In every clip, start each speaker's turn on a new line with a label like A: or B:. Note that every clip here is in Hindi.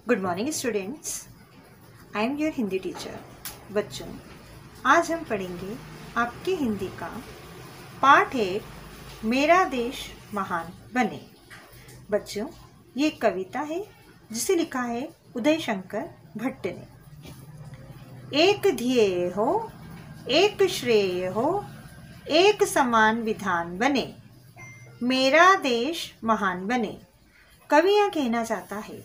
A: Good morning students, I am your Hindi teacher. बच्चों, आज हम पढ़ेंगे आपके हिंदी का पाठ 1, मेरा देश महान बने। बच्चों, ये एक कविता है जिसे लिखा है उदय शंकर भट्ट ने। एक ध्येय हो, एक श्रेय हो, एक समान विधान बने, मेरा देश महान बने। कवि यह कहना चाहता है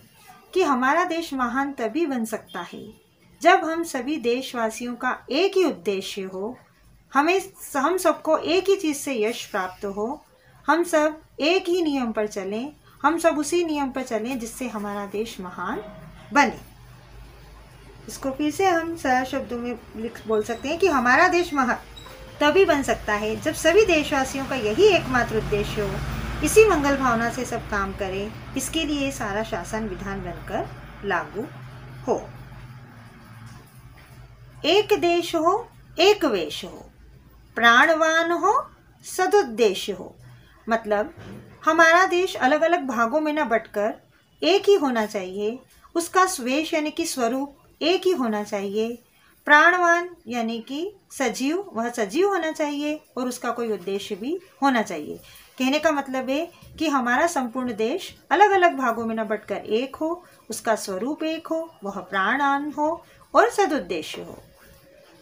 A: कि हमारा देश महान तभी बन सकता है जब हम सभी देशवासियों का एक ही उद्देश्य हो, हम सबको एक ही चीज़ से यश प्राप्त हो, हम सब एक ही नियम पर चलें, हम सब उसी नियम पर चलें जिससे हमारा देश महान बने। इसको फिर से हम सरल शब्दों में बोल सकते हैं कि हमारा देश महान तभी बन सकता है जब सभी देशवासियों का यही एकमात्र उद्देश्य हो, इसी मंगल भावना से सब काम करें, इसके लिए सारा शासन विधान बनकर लागू हो। एक देश हो, एक वेश हो, प्राणवान हो, सदुद्देश्य हो। मतलब हमारा देश अलग अलग भागों में न बंटकर एक ही होना चाहिए, उसका स्वेश यानी कि स्वरूप एक ही होना चाहिए, प्राणवान यानी कि सजीव, वह सजीव होना चाहिए और उसका कोई उद्देश्य भी होना चाहिए। कहने का मतलब है कि हमारा संपूर्ण देश अलग अलग भागों में न बंटकर एक हो, उसका स्वरूप एक हो, वह प्राणवान हो और सदुद्देश्य हो।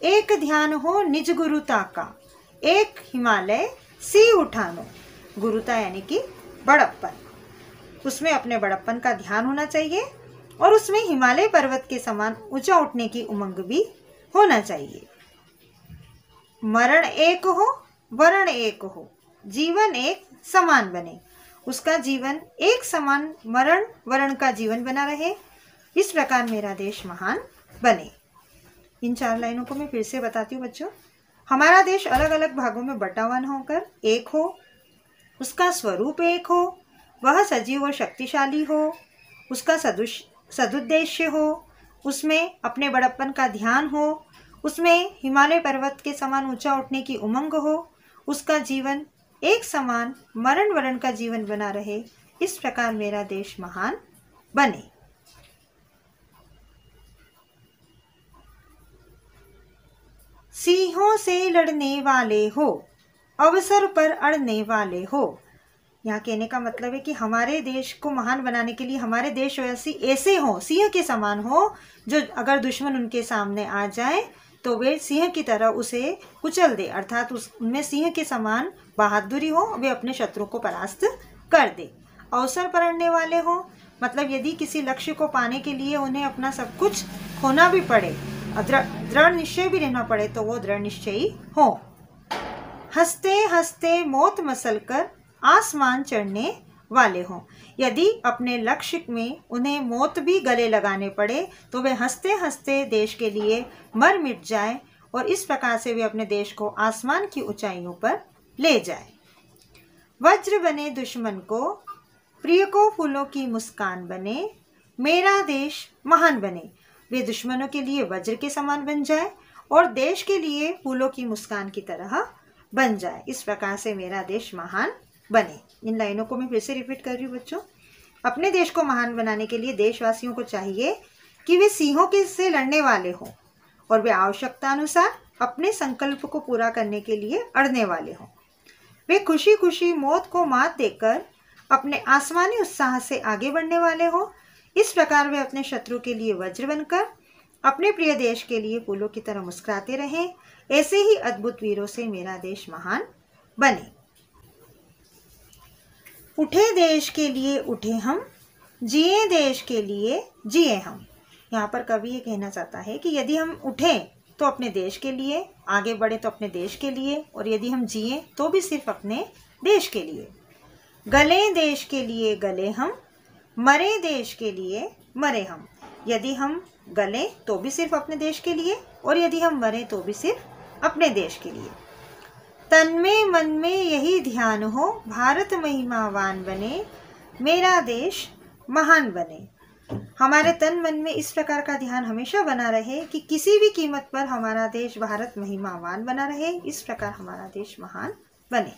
A: एक ध्यान हो निज गुरुता का, एक हिमालय सी उठानो। गुरुता यानी कि बड़प्पन, उसमें अपने बड़प्पन का ध्यान होना चाहिए और उसमें हिमालय पर्वत के समान ऊंचा उठने की उमंग भी होना चाहिए। मरण एक हो, वरण एक हो, जीवन एक समान बने। उसका जीवन एक समान मरण वरण का जीवन बना रहे, इस प्रकार मेरा देश महान बने। इन 4 लाइनों को मैं फिर से बताती हूँ बच्चों। हमारा देश अलग अलग भागों में बटा हुआ होकर एक हो, उसका स्वरूप एक हो, वह सजीव और शक्तिशाली हो, उसका सदुद्देश्य हो, उसमें अपने बड़प्पन का ध्यान हो, उसमें हिमालय पर्वत के समान ऊंचा उठने की उमंग हो, उसका जीवन एक समान मरण वरण का जीवन बना रहे, इस प्रकार मेरा देश महान बने। सिंहों से लड़ने वाले हो, अवसर पर अड़ने वाले हो। यहाँ कहने का मतलब है कि हमारे देश को महान बनाने के लिए हमारे देशवासी ऐसे हों, सिंह के समान हो, जो अगर दुश्मन उनके सामने आ जाए तो वे सिंह की तरह उसे कुचल दे, अर्थात उनमें सिंह के समान बहादुरी हो, वे अपने शत्रु को परास्त कर दे। अवसर पर अड़ने वाले हो, मतलब यदि किसी लक्ष्य को पाने के लिए उन्हें अपना सब कुछ खोना भी पड़े, दृढ़ निश्चय भी रहना पड़े, तो वो दृढ़ निश्चयी हो। हंसते हंसते मौत मसल कर आसमान चढ़ने वाले हों। यदि अपने लक्ष्य में उन्हें मौत भी गले लगाने पड़े तो वे हंसते हंसते देश के लिए मर मिट जाए और इस प्रकार से वे अपने देश को आसमान की ऊंचाइयों पर ले जाए। वज्र बने दुश्मन को, प्रिय को फूलों की मुस्कान बने, मेरा देश महान बने। वे दुश्मनों के लिए वज्र के समान बन जाए और देश के लिए फूलों की मुस्कान की तरह बन जाए, इस प्रकार से मेरा देश महान बने। इन लाइनों को मैं फिर से रिपीट कर रही हूँ बच्चों। अपने देश को महान बनाने के लिए देशवासियों को चाहिए कि वे सिंहों के से लड़ने वाले हों और वे आवश्यकता अनुसार अपने संकल्प को पूरा करने के लिए अड़ने वाले हों। वे खुशी खुशी मौत को मात देकर अपने आसमानी उत्साह से आगे बढ़ने वाले हों, इस प्रकार वे अपने शत्रु के लिए वज्र बनकर अपने प्रिय देश के लिए फूलों की तरह मुस्कुराते रहें। ऐसे ही अद्भुत वीरों से मेरा देश महान बने। उठे देश के लिए उठे हम, जिए देश के लिए जिए हम। यहाँ पर कवि ये कहना चाहता है कि यदि हम उठें तो अपने देश के लिए, आगे बढ़े तो अपने देश के लिए, और यदि हम जिए तो भी सिर्फ अपने देश के लिए। गले देश के लिए गले हम, मरे देश के लिए मरे हम। यदि हम गले तो भी सिर्फ अपने देश के लिए और यदि हम मरे तो भी सिर्फ अपने देश के लिए। तन में मन में यही ध्यान हो, भारत महिमावान बने, मेरा देश महान बने। हमारे तन मन में इस प्रकार का ध्यान हमेशा बना रहे कि किसी भी कीमत पर हमारा देश भारत महिमावान बना रहे, इस प्रकार हमारा देश महान बने।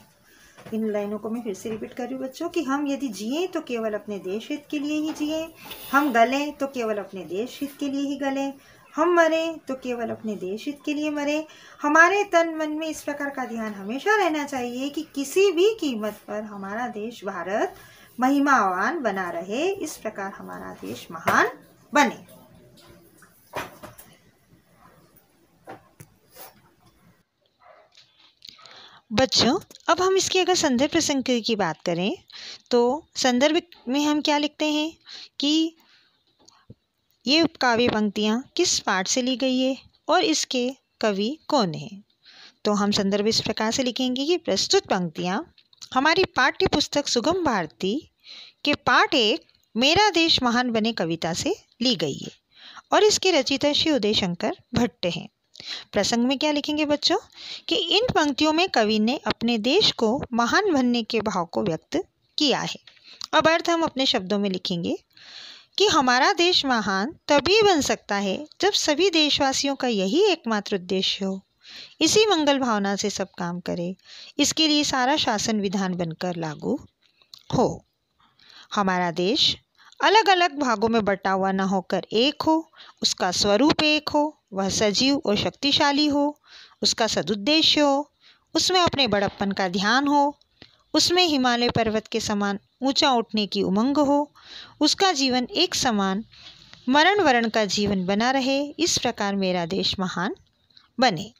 A: इन लाइनों को मैं फिर से रिपीट कर रही हूँ बच्चों कि हम यदि जिए तो केवल अपने देश हित के लिए ही जिए, हम गलें तो केवल अपने देश हित के लिए ही गलें, हम मरें तो केवल अपने देश हित के लिए मरें। हमारे तन मन में इस प्रकार का ध्यान हमेशा रहना चाहिए कि किसी भी कीमत पर हमारा देश भारत महिमावान बना रहे, इस प्रकार हमारा देश महान बने। बच्चों, अब हम इसकी अगर संदर्भ प्रसंग की बात करें तो संदर्भ में हम क्या लिखते हैं कि ये काव्य पंक्तियाँ किस पाठ से ली गई है और इसके कवि कौन है। तो हम संदर्भ इस प्रकार से लिखेंगे कि प्रस्तुत पंक्तियाँ हमारी पाठ्य पुस्तक सुगम भारती के पाठ 1 मेरा देश महान बने कविता से ली गई है और इसके रचयिता श्री उदय शंकर भट्ट हैं। प्रसंग में क्या लिखेंगे बच्चों कि इन पंक्तियों में कवि ने अपने देश को महान बनने के भाव को व्यक्त किया है। अब अर्थ हम अपने शब्दों में लिखेंगे कि हमारा देश महान तभी बन सकता है जब सभी देशवासियों का यही एकमात्र उद्देश्य हो, इसी मंगल भावना से सब काम करे, इसके लिए सारा शासन विधान बनकर लागू हो। हमारा देश अलग अलग भागों में बटा हुआ न होकर एक हो, उसका स्वरूप एक हो, वह सजीव और शक्तिशाली हो, उसका सदुद्देश्य हो, उसमें अपने बड़प्पन का ध्यान हो, उसमें हिमालय पर्वत के समान ऊंचा उठने की उमंग हो, उसका जीवन एक समान मरण वरण का जीवन बना रहे, इस प्रकार मेरा देश महान बने।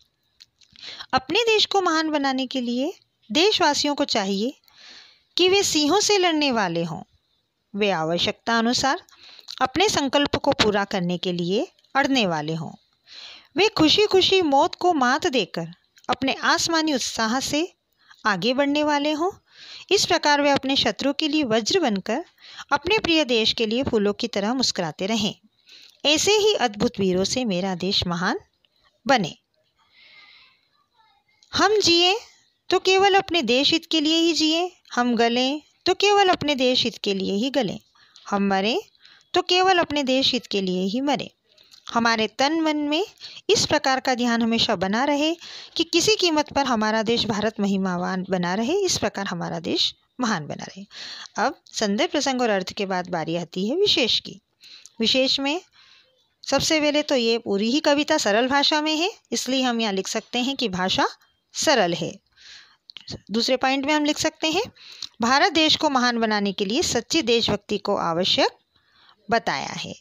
A: अपने देश को महान बनाने के लिए देशवासियों को चाहिए कि वे सिंहों से लड़ने वाले हों, वे आवश्यकता अनुसार अपने संकल्प को पूरा करने के लिए अड़ने वाले हों, वे खुशी खुशी मौत को मात देकर अपने आसमानी उत्साह से आगे बढ़ने वाले हों, इस प्रकार वे अपने शत्रु के लिए वज्र बनकर अपने प्रिय देश के लिए फूलों की तरह मुस्कुराते रहें। ऐसे ही अद्भुत वीरों से मेरा देश महान बने। हम जिए तो केवल अपने देश हित के लिए ही जिए, हम गलें तो केवल अपने देश हित के लिए ही गलें, हम मरें तो केवल अपने देश हित के लिए ही मरें। हमारे तन मन में इस प्रकार का ध्यान हमेशा बना रहे कि किसी कीमत पर हमारा देश भारत महिमावान बना रहे, इस प्रकार हमारा देश महान बना रहे। अब संदर्भ प्रसंग और अर्थ के बाद बारी आती है विशेष की। विशेष में सबसे पहले तो ये पूरी ही कविता सरल भाषा में है, इसलिए हम यहाँ लिख सकते हैं कि भाषा सरल है। दूसरे पॉइंट में हम लिख सकते हैं भारत देश को महान बनाने के लिए सच्ची देशभक्ति को आवश्यक बताया है।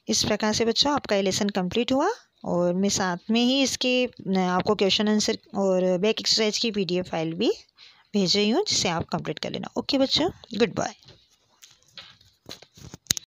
A: इस प्रकार से बच्चों आपका ये लेसन कंप्लीट हुआ और मैं साथ में ही इसके आपको क्वेश्चन आंसर और बैक एक्सरसाइज की PDF फाइल भी भेज रही हूँ, जिसे आप कंप्लीट कर लेना। ओके बच्चों, गुड बाय।